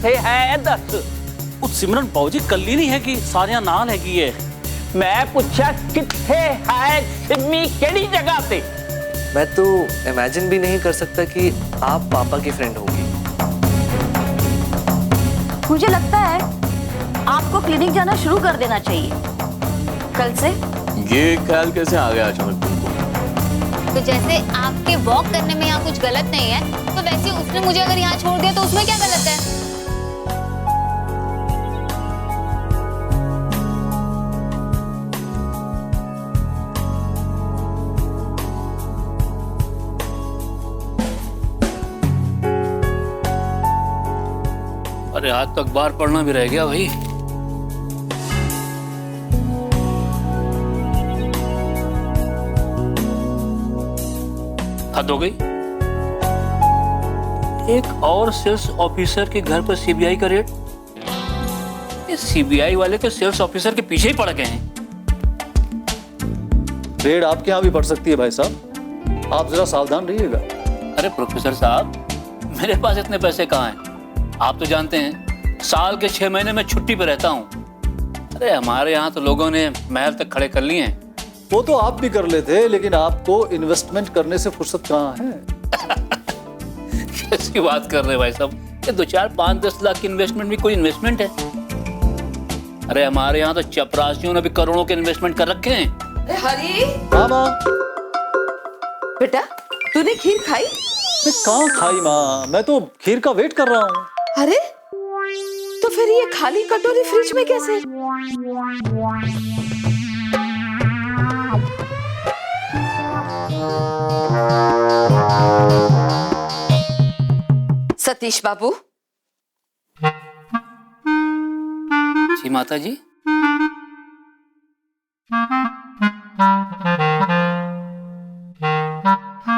किथे है दस। ਉਹ ਸਿਮਰਨ ਬਾਊ ਜੀ ਕੱਲੀ ਨਹੀਂ ਹੈਗੀ, ਸਾਰਿਆਂ ਨਾਲ ਹੈਗੀ ਏ। मैं पूछा किथे है सिमी, केड़ी जगह पे? मैं तो इमेजिन भी नहीं कर सकता कि आप पापा की फ्रेंड होगी। मुझे लगता है आपको क्लिनिक जाना शुरू कर देना चाहिए कल से। ये ख्याल कैसे आ गया अचानक तुमको? तो जैसे आपके वॉक करने में यहाँ कुछ गलत नहीं है, तो वैसे उसने मुझे अगर यहाँ छोड़ दिया तो उसमें क्या गलत है? अरे आज तो अखबार पढ़ना भी रह गया भाई। हद हो गई। एक और सेल्स ऑफिसर के घर पर सीबीआई का रेड। ये सीबीआई वाले तो सेल्स ऑफिसर के पीछे ही पड़ गए हैं। रेड आपके यहाँ भी पड़ सकती है भाई साहब, आप जरा सावधान रहिएगा। अरे प्रोफेसर साहब, मेरे पास इतने पैसे कहाँ हैं? आप तो जानते हैं साल के 6 महीने में छुट्टी पे रहता हूँ। अरे हमारे यहाँ तो लोगों ने महल तक खड़े कर लिए हैं। वो तो आप भी कर लेते, लेकिन आपको इन्वेस्टमेंट करने से फुर्सत कहाँ है? कैसी बात कर रहे भाई साहब? ये 2, 4, 5, 10 लाख की इन्वेस्टमेंट भी कोई इन्वेस्टमेंट है? अरे हमारे यहाँ तो चपरासियों ने भी करोड़ों के इन्वेस्टमेंट कर रखे हैं। हरी मामा, बेटा, तूने खीर खाई? मैं कहाँ खाई माँ, मैं तो खीर का वेट कर रहा हूँ। अरे तो फिर ये खाली कटोरी फ्रिज में कैसे? सतीश बाबू। जी माता जी।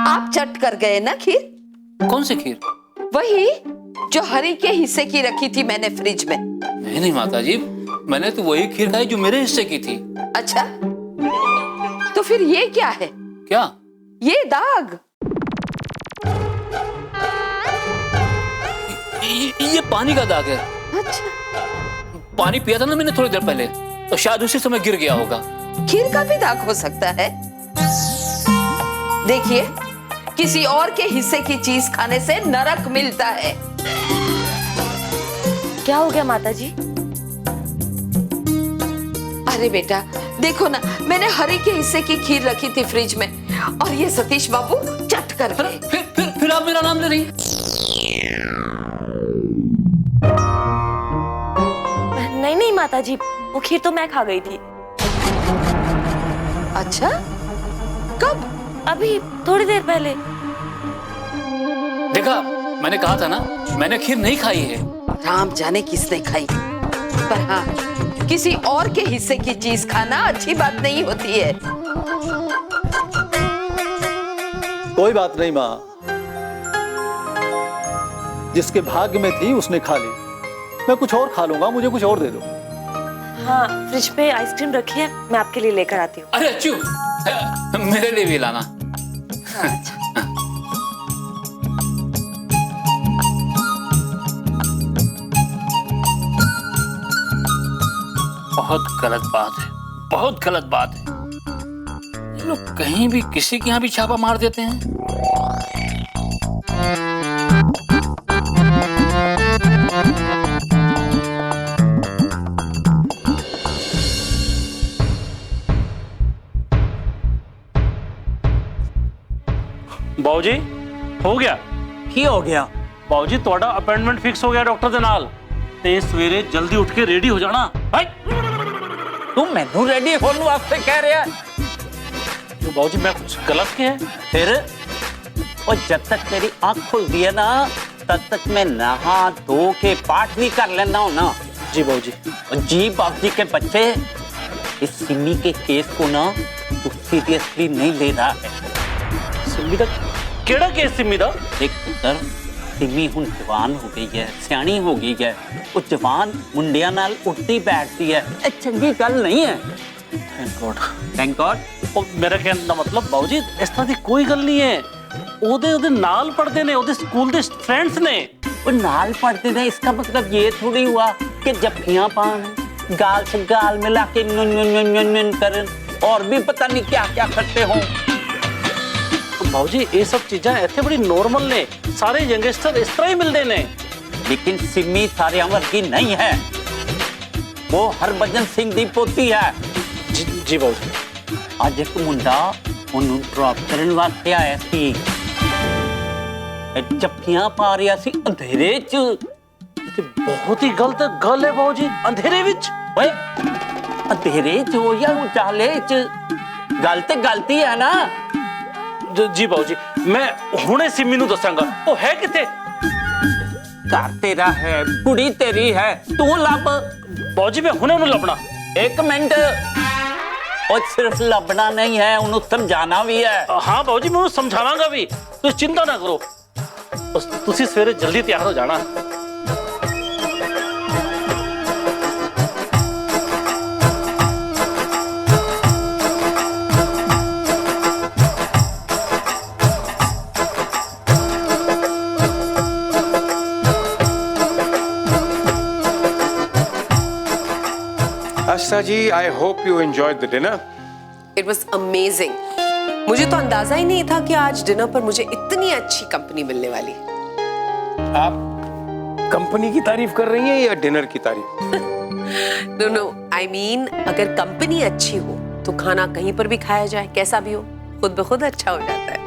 आप चट कर गए ना खीर? कौन सी खीर? वही जो हरी के हिस्से की रखी थी मैंने फ्रिज में। नहीं माता जी, मैंने तो वही खीर खाई जो मेरे हिस्से की थी। अच्छा, तो फिर ये क्या है? क्या? ये दाग। ये पानी का दाग है। अच्छा, पानी पिया था ना मैंने थोड़ी देर पहले, तो शायद उसी समय गिर गया होगा। खीर का भी दाग हो सकता है। देखिए, किसी और के हिस्से की चीज खाने से नरक मिलता है। क्या हो गया माता जी? अरे बेटा, देखो ना, मैंने हरी के हिस्से की खीर रखी थी फ्रिज में और ये सतीश बाबू चट कर गए। फिर आप मेरा नाम ले रही? नहीं माता जी, वो खीर तो मैं खा गई थी। अच्छा, कब? अभी थोड़ी देर पहले। देखा, मैंने कहा था ना, मैंने खीर नहीं खाई है। राम जाने किसने खाई, पर हाँ, किसी और के हिस्से की चीज खाना अच्छी बात नहीं होती है। कोई बात नहीं माँ, जिसके भाग्य में थी उसने खा ली। मैं कुछ और खा लूंगा, मुझे कुछ और दे दो। हाँ, फ्रिज पे आइसक्रीम रखी है, मैं आपके लिए लेकर आती हूँ। अरे अच्छू, मेरे लिए भी लाना। अच्छा। बहुत गलत बात है, बहुत गलत बात है। ये लोग कहीं भी किसी के यहाँ भी छापा मार देते हैं। ਬਾਊ ਜੀ, ਹੋ ਗਿਆ? की हो गया? ਬਾਊ ਜੀ, ਤੁਹਾਡਾ ਅਪਾਇੰਟਮੈਂਟ ਫਿਕਸ ਹੋ ਗਿਆ ਡਾਕਟਰ ਦੇ ਨਾਲ, ਤੇ ਸਵੇਰੇ ਜਲਦੀ ਉੱਠ ਕੇ ਰੈਡੀ ਹੋ ਜਾਣਾ। ਹਾਈ, तू मैनू रेडी होने वास्ते कह रहा है? तो बाबू जी मैं कुछ गलत किया है? फिर और जब तक तेरी आंख खुलती है ना, तब तक मैं नहा धो के पाठ भी कर लेना हूं ना। जी बाबू जी। और जी बाबू जी के बच्चे, इस सिमी के केस को ना तू सीरियसली नहीं ले रहा है। सिमी दा केड़ा केस? सिमी दा देख पुत्र, सिमी हुण जवान हो गई है, सियाणी हो गई है। वो जवान मुंडिया नाल उठती बैठती है, ये चंगी गल नहीं है। Thank God. Thank God. और मेरा कहने का मतलब बाबू जी, इस तरह की कोई गल नहीं है। ओदे ओदे नाल पढ़ते ने, ओदे स्कूल दे फ्रेंड्स ने। वो नाल पढ़ते थे, इसका मतलब ये थोड़ी हुआ कि जफ्फियां पान गाल से गाल मिला के नुन करन और भी पता नहीं क्या क्या करते हो। भाजी ये सब चीजें इतने बड़ी नॉर्मल ने, सारे यंगस्टर इस तरह ही मिलते ने। लेकिन सिमी सारे वर्गी नहीं है, वो हरभजन सिंह दी पोती है। जी भाजी। ਅੱਜ ਇੱਕ ਮੁੰਡਾ ਉਹਨੂੰ ਡ੍ਰੌਪ ਕਰਨ ਵਾਸਤੇ ਆਇਆ ਸੀ, ਜੱਫੀਆਂ ਪਾ ਰਿਹਾ ਸੀ ਅੰਧੇਰੇ 'ਚ। बहुत ही गलत गल है भाजी, अंधेरे विच। ਓਏ ਅੰਧੇਰੇ 'ਚ ਹੋ ਜਾਂ ਉਜਾਲੇ 'ਚ, ਗੱਲ ਤੇ ਗਲਤੀ ਹੈ ਨਾ। जी भाजी, मैं हुणे सिमी नूं दसांगा वो है किथे। घर तेरा है, कुड़ी तेरी है, तू ਲੱਭ। भाजी मैं हुणे उन्हें लभना। एक मिनट, और सिर्फ लभना नहीं है, उन्हें समझाना भी है। हाँ भाजी मैं उन्हें समझावांगा भी, तुम चिंता ना करो, बस तुसी सवेरे जल्दी तैयार हो जाना। आस्था जी, I hope you enjoyed the dinner. It was amazing. मुझे तो अंदाजा ही नहीं था कि आज डिनर पर मुझे इतनी अच्छी कंपनी मिलने वाली है। आप कंपनी की तारीफ कर रही हैं या डिनर की तारीफ? नो नो, आई मीन अगर कंपनी अच्छी हो तो खाना कहीं पर भी खाया जाए, कैसा भी हो, खुद ब खुद अच्छा हो जाता है।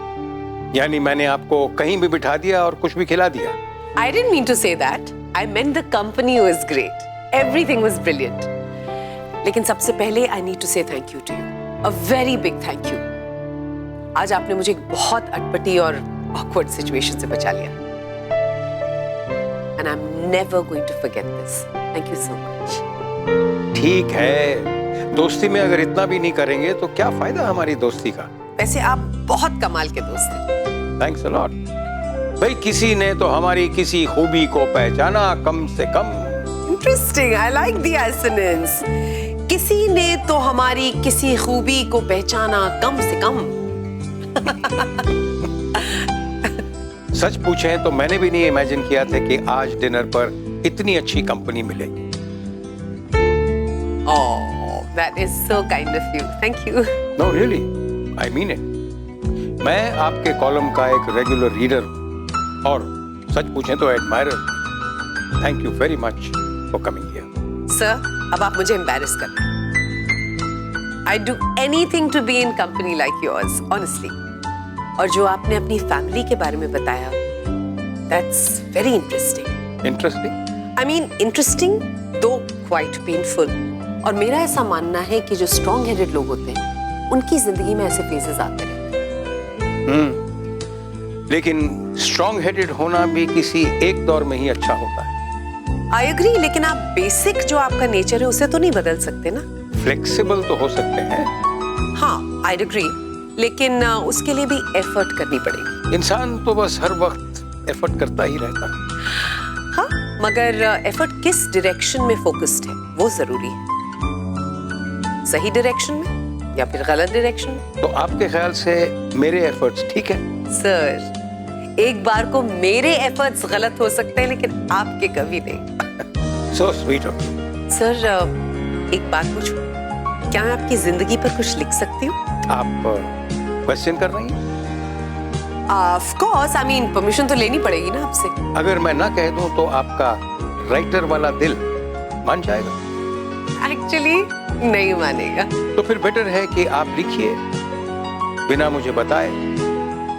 यानी मैंने आपको कहीं भी बिठा दिया और कुछ भी खिला दिया? I didn't mean to say that. I meant the company was great. Everything was brilliant. लेकिन सबसे पहले I need to say thank you to you. A very big thank you. आज आपने मुझे एक बहुत अटपटी और awkward situation से बचा लिया। And I'm never going to forget this. Thank you so much. ठीक है, दोस्ती में अगर इतना भी नहीं करेंगे तो क्या फायदा हमारी दोस्ती का? वैसे आप बहुत कमाल के दोस्त हैं। Thanks a lot. भाई किसी ने तो हमारी किसी खूबी को पहचाना कम से कम। Interesting. I like the assonance. किसी ने तो हमारी किसी खूबी को पहचाना कम से कम। सच पूछें तो मैंने भी नहीं इमेजिन किया था कि आज डिनर पर इतनी अच्छी कंपनी मिलेगी। Oh, that is so kind of you. Thank you. No, really, I mean it. मैं आपके कॉलम का एक रेगुलर रीडर हूँ और सच पूछें तो admirer. Thank you very much for coming here. Sir, अब आप मुझे embarrass कर रहे हैं। I'd do anything to be in company like yours, honestly. और जो आपने अपनी फैमिली के बारे में बताया, that's very interesting. Interesting? I mean, interesting, though quite painful. और मेरा ऐसा मानना है कि जो strong headed लोग होते हैं, उनकी जिंदगी में ऐसे phases आते रहते हैं। लेकिन स्ट्रॉन्ग हेडेड होना भी किसी एक दौर में ही अच्छा होता है। I agree, लेकिन आप बेसिक जो आपका नेचर है उसे तो नहीं बदल सकते ना। फ्लेक्सिबल तो हो सकते हैं। हाँ, I agree, लेकिन उसके लिए भी एफर्ट करनी पड़ेगी। इंसान तो बस हर वक्त एफर्ट करता ही रहता है। हाँ, मगर एफर्ट किस डायरेक्शन में फोकस्ड है वो जरूरी है। सही डायरेक्शन में या फिर गलत डायरेक्शन में? तो आपके ख्याल से मेरे एफर्ट्स ठीक है? सर, एक बार को मेरे एफर्ट्स गलत हो सकते हैं लेकिन आपके कभी नहीं। So sweet of you. Sir, एक बात पूछूं? क्या मैं आपकी जिंदगी पर कुछ लिख सकती हूँ? आप क्वेश्चन कर रही हैं? Of course, I mean, permission तो लेनी पड़ेगी ना आपसे। अगर मैं ना कह दूं तो आपका राइटर वाला दिल मान जाएगा? एक्चुअली नहीं मानेगा। तो फिर बेटर है कि आप लिखिए, बिना मुझे बताए,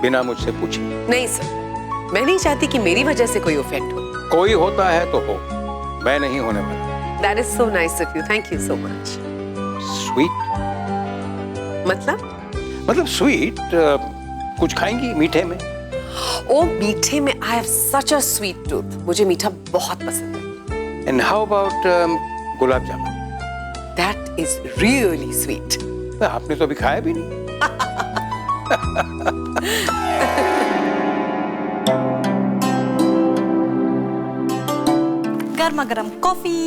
बिना मुझसे पूछे। नहीं सर, मैं नहीं चाहती कि मेरी वजह से कोई ऑफेंड हो। कोई होता है तो हो, मैं नहीं होने वाला। That is so nice of you. Thank you so much. Sweet मतलब स्वीट कुछ खाएंगी मीठे में? ओ, मीठे में I have such a sweet tooth. मुझे मीठा बहुत पसंद है। And how about gulab jamun? That is really sweet. आपने तो अभी खाया भी नहीं। गर्मा गर्म कॉफी।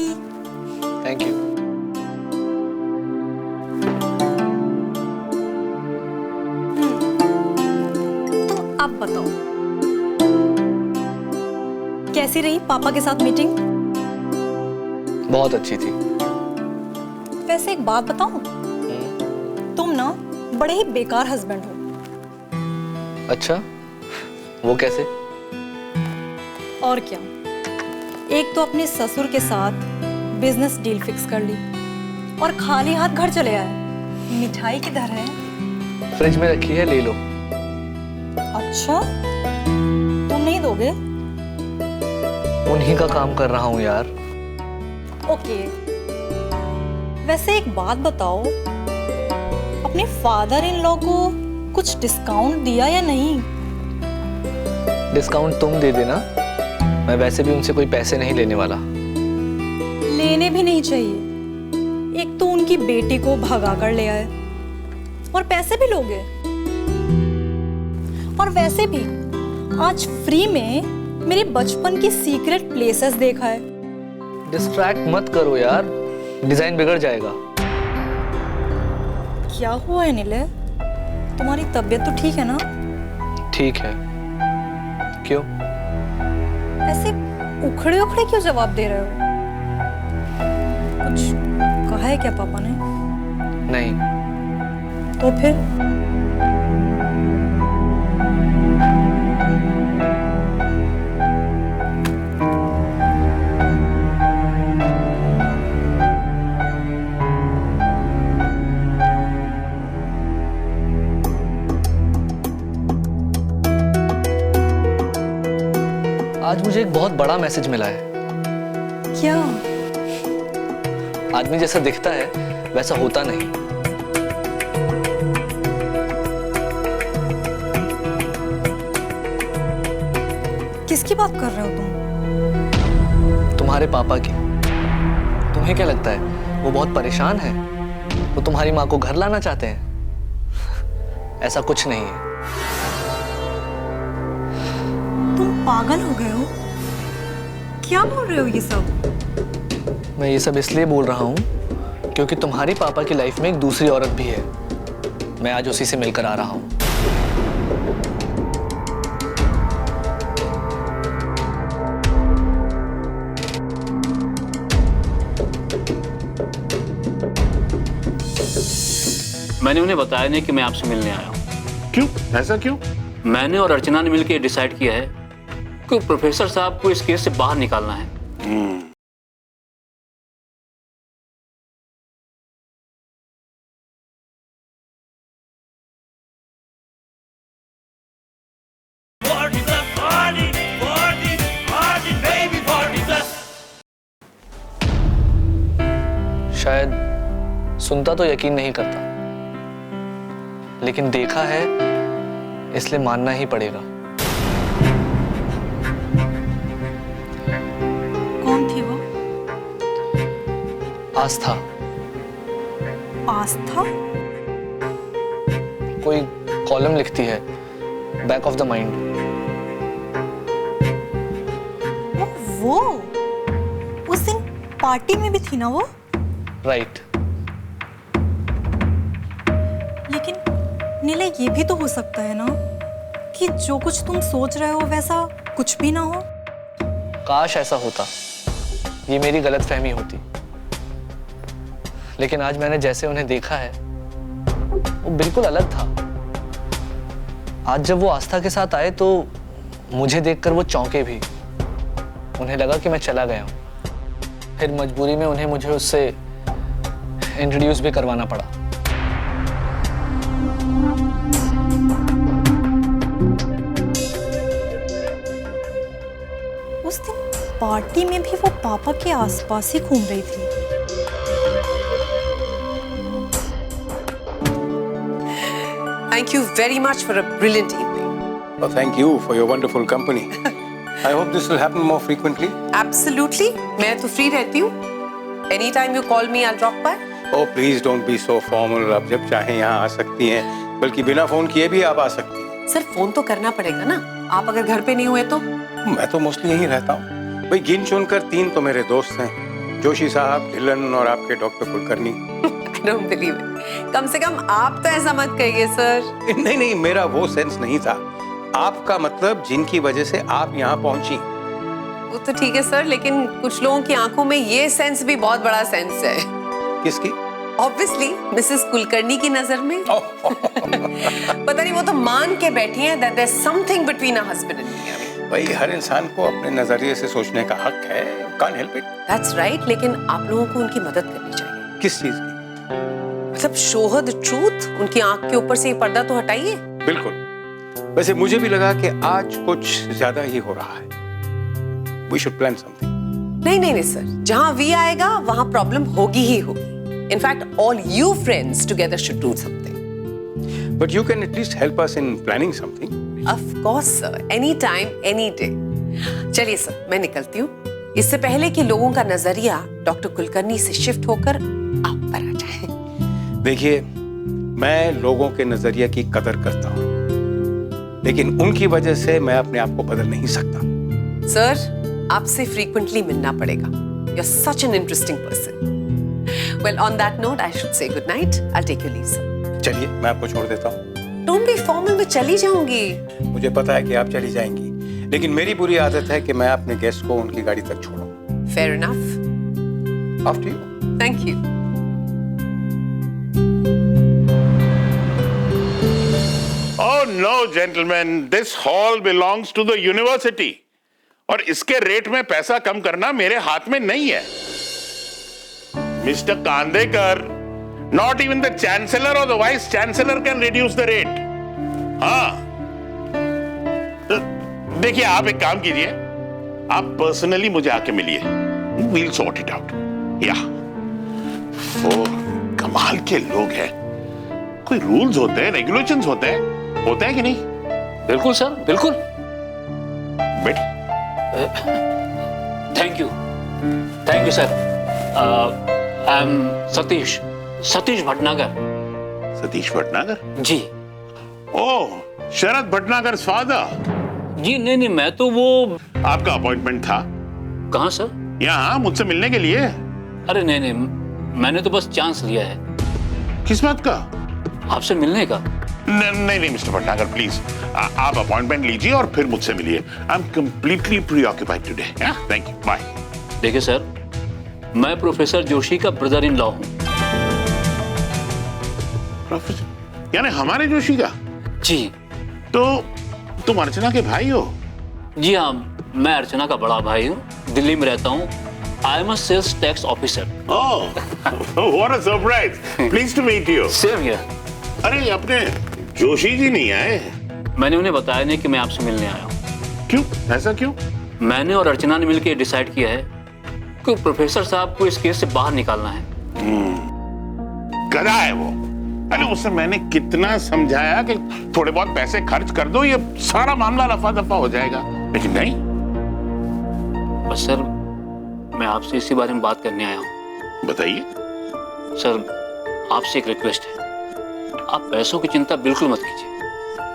Thank you. तो अब बताओ कैसी रही पापा के साथ मीटिंग? बहुत अच्छी थी। वैसे एक बात बताऊं, तुम ना बड़े ही बेकार हस्बैंड हो। अच्छा, वो कैसे? और क्या, एक तो अपने ससुर के साथ बिजनेस डील फिक्स कर ली और खाली हाथ घर चले आए। मिठाई किधर है? फ्रिज में रखी है, ले लो। अच्छा, तुम नहीं दोगे? उन्हीं का काम कर रहा हूँ यार। ओके, वैसे एक बात बताओ, अपने फादर इन लॉ को कुछ डिस्काउंट दिया या नहीं? डिस्काउंट तुम दे देना, मैं वैसे भी उनसे कोई पैसे नहीं लेने वाला। लेने भी नहीं चाहिए। एक तो उनकी बेटी को भगा कर ले आए और पैसे भी लोगे। और वैसे भी आज फ्री में मेरे बचपन की सीक्रेट प्लेसेस देखा है। डिस्ट्रैक्ट मत करो यार, डिजाइन बिगड़ जाएगा। क्या हुआ है नीले? तुम्हारी तबीयत तो ठीक है ना? ठीक है। क्यों? ऐसे उखड़े उखड़े क्यों जवाब दे रहे हो? कुछ कहा है क्या पापा ने? नहीं। तो फिर? आज मुझे एक बहुत बड़ा मैसेज मिला है। क्या? आदमी जैसा दिखता है वैसा होता नहीं। किसकी बात कर रहे हो तुम? तुम्हारे पापा की। तुम्हें क्या लगता है वो बहुत परेशान है? वो तुम्हारी माँ को घर लाना चाहते हैं? ऐसा कुछ नहीं है। तुम पागल हो गए हो? क्या बोल रहे हो ये सब? मैं ये सब इसलिए बोल रहा हूँ क्योंकि तुम्हारी पापा की लाइफ में एक दूसरी औरत भी है। मैं आज उसी से मिलकर आ रहा हूँ। मैंने उन्हें बताया नहीं कि मैं आपसे मिलने आया हूँ। क्यों? ऐसा क्यों? मैंने और अर्चना ने मिलकर डिसाइड किया है कि प्रोफेसर साहब को इस केस से बाहर निकालना है। शायद सुनता तो यकीन नहीं करता, लेकिन देखा है इसलिए मानना ही पड़ेगा। कौन थी वो? आस्था। आस्था? कोई कॉलम लिखती है, बैक ऑफ द माइंड। वो उस दिन पार्टी में भी थी ना वो? राइट। लेकिन नीले, ये भी तो हो सकता है ना कि जो कुछ तुम सोच रहे हो वैसा कुछ भी ना हो। काश ऐसा होता, ये मेरी गलतफहमी होती। लेकिन आज मैंने जैसे उन्हें देखा है वो बिल्कुल अलग था। आज जब वो आस्था के साथ आए तो मुझे देखकर वो चौंके भी। उन्हें लगा कि मैं चला गया हूं। फिर मजबूरी में उन्हें मुझे उससे इंट्रोड्यूस भी करवाना पड़ा। उस दिन पार्टी में भी वो पापा के आसपास ही घूम रही थी। Thank you very much for a brilliant evening. Well, thank you for your wonderful company. I hope this will happen more frequently. Absolutely. मैं तो free रहती हूँ. Anytime you call me, I'll drop by. Oh, please don't be so formal. आप जब चाहें यहाँ आ सकती हैं, बल्कि बिना फोन किए भी आप आ सकती हैं। सर, फोन तो करना पड़ेगा ना. आप अगर घर पे नहीं हुए तो? मैं तो मोस्टली यहीं रहता हूँ। भाई गिन चुनकर 3 तो मेरे दोस्त हैं, जोशी साहब, ढिल्लन और आपके doctor Kulkarni. I don't believe it. कम से कम आप तो ऐसा मत कहिए सर। नहीं नहीं, मेरा वो सेंस नहीं था। आपका मतलब जिनकी वजह से आप यहाँ पहुंची। वो तो ठीक है सर, लेकिन कुछ लोगों की आंखों में ये सेंस भी बहुत बड़ा सेंस है। किसकी? ऑब्वियसली मिसेस कुलकर्णी की नजर में। पता नहीं, वो तो मान के बैठी हैं that there's something between a husband and me। भाई हर इंसान को अपने नजरिए से सोचने का हक है, can't help it। That's right, लेकिन आप लोगों को उनकी मदद करनी चाहिए। किस चीज की? मतलब show her the truth, उनकी आंख के ऊपर से ये पर्दा तो हटाइए। बिल्कुल। वैसे मुझे भी लगा कि आज कुछ ज्यादा ही हो रहा है। We should plan something। नहीं सर, जहां वी आएगा वहां प्रॉब्लम होगी ही होगी। In fact all you friends together should do something. But you can at least help us in planning something। Of course sir, any time, any day। चलिए sir, मैं निकलती हूँ, इससे पहले कि लोगों का नजरिया डॉक्टर कुलकर्णी से शिफ्ट होकर आप पर आ जाए। देखिए, मैं लोगों के नजरिए की कदर करता हूँ, लेकिन उनकी वजह से मैं अपने आप को बदल नहीं सकता। सर, आपसे फ्रीक्वेंटली मिलना पड़ेगा। You're such an interesting person। Well, on that note, I should say good night. I'll take your leave, sir। चलिए, मैं आपको छोड़ देता हूँ। Don't be formal, मैं चली जाऊंगी। मुझे पता है कि आप चली जाएंगी, लेकिन मेरी बुरी आदत है कि मैं अपने गेस्ट को उनकी गाड़ी तक छोड़ूं। Fair enough। After you। Thank you। Oh no, gentlemen, this hall belongs to the university। और इसके रेट में पैसा कम करना मेरे हाथ में नहीं है। Mister Kandekar, not even the chancellor और the vice chancellor can reduce the rate. हाँ, देखिए, आप एक काम कीजिए, आप पर्सनली मुझे आके मिलिए, वील सॉर्ट इट आउट। या वो कमाल के लोग हैं, कोई रूल्स होते हैं, रेगुलेशंस होते हैं कि नहीं? बिल्कुल सर, बिल्कुल। बेटी, thank you sir. I am Satish Bhatnagar. Satish Bhatnagar? जी। Oh, Sharad Bhatnagar father. जी नहीं, मैं तो वो। आपका अपॉइंटमेंट था? कहाँ सर? यहाँ मुझसे मिलने के लिए। अरे नहीं, मैंने तो बस चांस लिया है। किस बात का? आपसे मिलने का। नहीं मिस्टर भटनागर, प्लीज आप अपॉइंटमेंट लीजिए और फिर मुझसे मिलिए। I am completely preoccupied today. Thank you, bye. देखिए सर, मैं प्रोफेसर जोशी का ब्रदर इन लॉ हूँ। प्रोफेसर यानी हमारे जोशी का? जी। तो तुम अर्चना के भाई हो? जी हाँ, मैं अर्चना का बड़ा भाई हूँ, दिल्ली में रहता हूँ। I am a sales tax officer. Oh, what a surprise. Pleased to meet you. Same here. अरे, अपने जोशी जी नहीं आए? मैंने उन्हें बताया नहीं कि मैं आपसे मिलने आया हूँ। क्यों? ऐसा क्यों? मैंने और अर्चना ने मिलकर डिसाइड किया है कि प्रोफेसर साहब को इस केस से बाहर निकालना है। गधा है वो। अरे, उसे मैंने कितना समझाया कि थोड़े बहुत पैसे खर्च कर दो, ये सारा मामला रफा दफा हो जाएगा, लेकिन नहीं। बस सर, मैं आपसे इसी बारे में बात करने आया हूँ। बताइए। सर, आपसे एक रिक्वेस्ट है, आप पैसों की चिंता बिल्कुल मत कीजिए,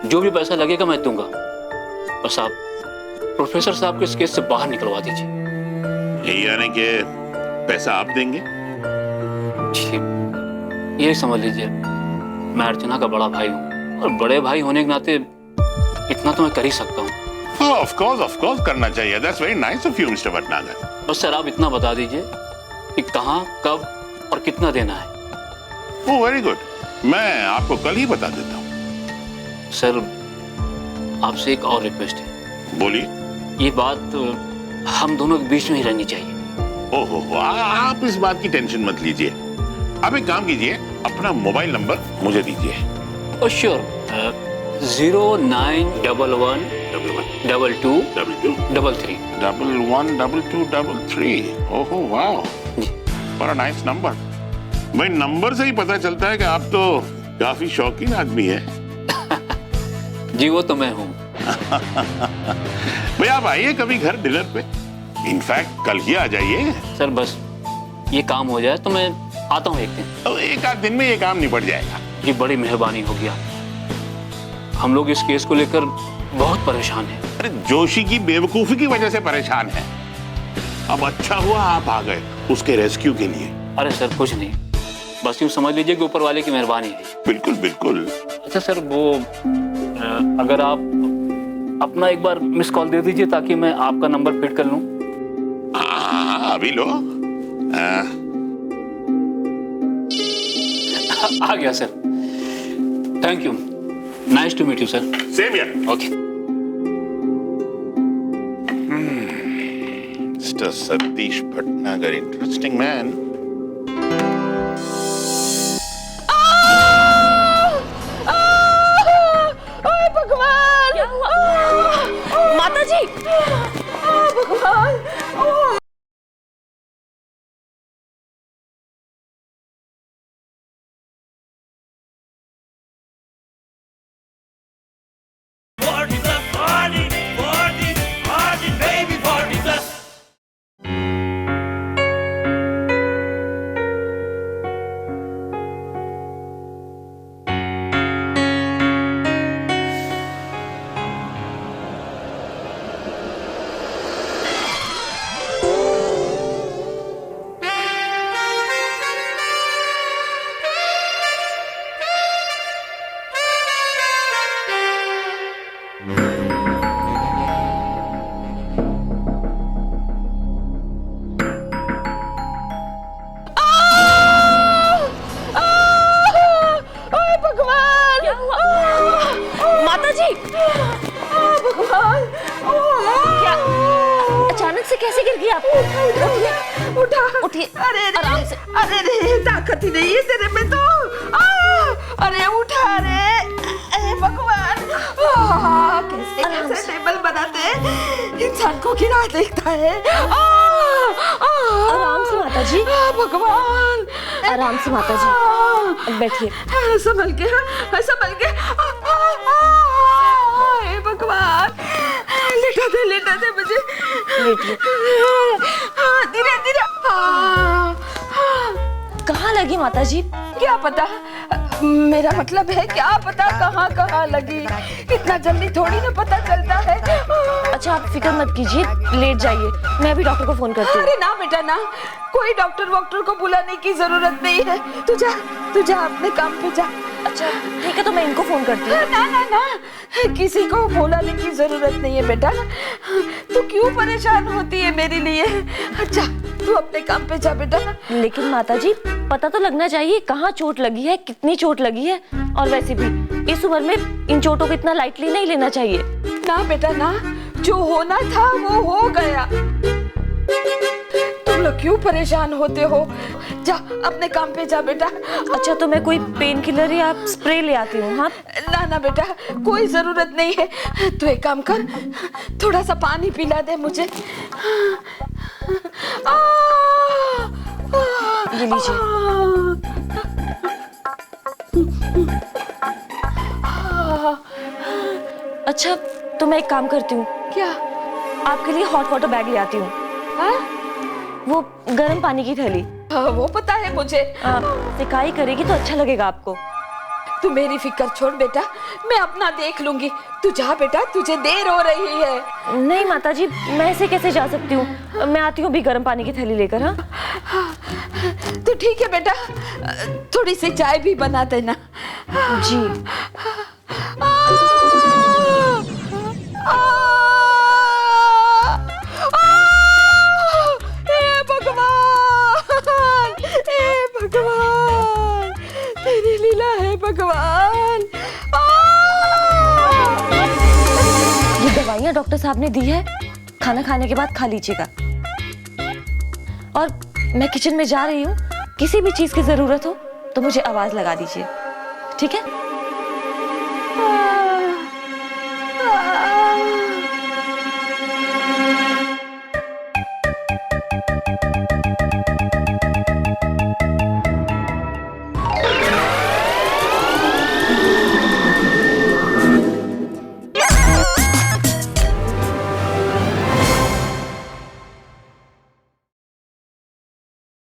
जो भी पैसा लगेगा मैं दूंगा। बस आप प्रोफेसर साहब को इस केस से बाहर निकलवा दीजिए। यही यानी कि पैसा आप देंगे? जी, यही समझ लीजिए, मैं अर्चना का बड़ा भाई हूँ और बड़े भाई होने के नाते इतना तो मैं कर ही सकता हूँ। ऑफ कोर्स करना चाहिए। That's very nice of you mister Bhatnagar. बस सर, आप इतना बता दीजिए कि कहाँ, कब और कितना देना है। ओह, वेरी गुड, मैं आपको कल ही बता देता हूँ। सर, आपसे एक और रिक्वेस्ट है। बोलिए। ये बात हम दोनों के बीच में ही रहनी चाहिए। ओहो, आप इस बात की टेंशन मत लीजिए। आप एक काम कीजिए, अपना मोबाइल नंबर मुझे दीजिए। Oh sure, 0911 22 33 112233। ओहो वाओ, बड़ा नाइस नंबर। भाई, नंबर से ही पता चलता है कि आप तो काफी शौकीन आदमी है। जी, वो तो मैं हूँ। भाई, आप आइए कभी घर डिनर पे। इनफैक्ट कल ही आ जाइए। सर, बस ये काम हो जाए तो मैं आता हूँ एक दिन। तो एक आध दिन में ये काम निपट जाएगा। जी, बड़ी मेहरबानी होगी। हम लोग इस केस को लेकर बहुत परेशान हैं। अरे, जोशी की बेवकूफी की वजह से परेशान हैं। अब अच्छा हुआ आप आ गए उसके रेस्क्यू के लिए। अरे सर, कुछ नहीं, बस यूँ समझ लीजिए कि ऊपर वाले की मेहरबानी है। बिल्कुल बिल्कुल। अच्छा सर, वो अगर आप अपना एक बार मिस कॉल दे दीजिए ताकि मैं आपका नंबर फीड कर लूँ। अभी लो। आ गया sir. Thank you, nice to meet you sir. Same here. Okay. Mister Satish Bhatnagar, interesting man. भगवान, माता जी, भगवान। कैसे गिर गई आप? उठा, उठिए। अरे आराम से। अरे रे, ताकत ही नहीं है तेरे में तो। अरे उठा रे, अरे भगवान, कैसे कैसे टेबल बनाते इंसान को गिरा देता है। आराम से माता जी। भगवान, आराम से माता जी, बैठिए। संभल के, संभल के। भगवान, लेटा दे मुझे। लेटिए। धीरे धीरे। कहाँ लगी माता जी? क्या पता, मेरा मतलब है क्या पता कहाँ लगी। इतना जल्दी थोड़ी ना पता चलता है। अच्छा आप फिक्र मत कीजिए, लेट जाइए, मैं अभी डॉक्टर को फोन करती हूँ। अरे ना बेटा ना, कोई डॉक्टर वॉक्टर को बुलाने की जरूरत नहीं है। तू जा अपने काम पे जा। अच्छा ठीक है, तो मैं इनको फोन करती हूँ। ना, किसी को बुलाने की जरूरत नहीं है बेटा। तू क्यों परेशान होती है मेरे लिए? अच्छा तू अपने काम पे जा बेटा। लेकिन माता जी, पता तो लगना चाहिए कहाँ चोट लगी है, कितनी चोट लगी है। और वैसे भी इस उम्र में इन चोटों को इतना लाइटली नहीं लेना चाहिए। ना बेटा ना, जो होना था वो हो गया। तुम लोग क्यों परेशान होते हो? जा अपने काम पे जा बेटा। अच्छा तो मैं कोई पेन किलर या स्प्रे ले आती हूँ। हाँ ना बेटा, कोई जरूरत नहीं है। तू एक काम कर, थोड़ा सा पानी पिला दे मुझे। ये लीजिए। अच्छा तो मैं एक काम करती हूँ। क्या? आपके लिए हॉट वाटर बैग ले आती हूँ। वो गर्म पानी की थैली। वो पता है मुझे। सिकाई करेगी तो अच्छा लगेगा आपको। तू मेरी फिक्र छोड़ बेटा, मैं अपना देख लूंगी। तू जा बेटा, तुझे देर हो रही है। नहीं माता जी, मैं ऐसे कैसे जा सकती हूँ? मैं आती हूँ अभी गर्म पानी की थैली लेकर। हाँ तो ठीक है बेटा, थोड़ी सी चाय भी बना देना। जी। भगवान, तेरी लीला है भगवान। ये दवाइयाँ डॉक्टर साहब ने दी है, खाना खाने के बाद खा लीजिएगा। और मैं किचन में जा रही हूँ, किसी भी चीज की जरूरत हो तो मुझे आवाज लगा दीजिए, ठीक है?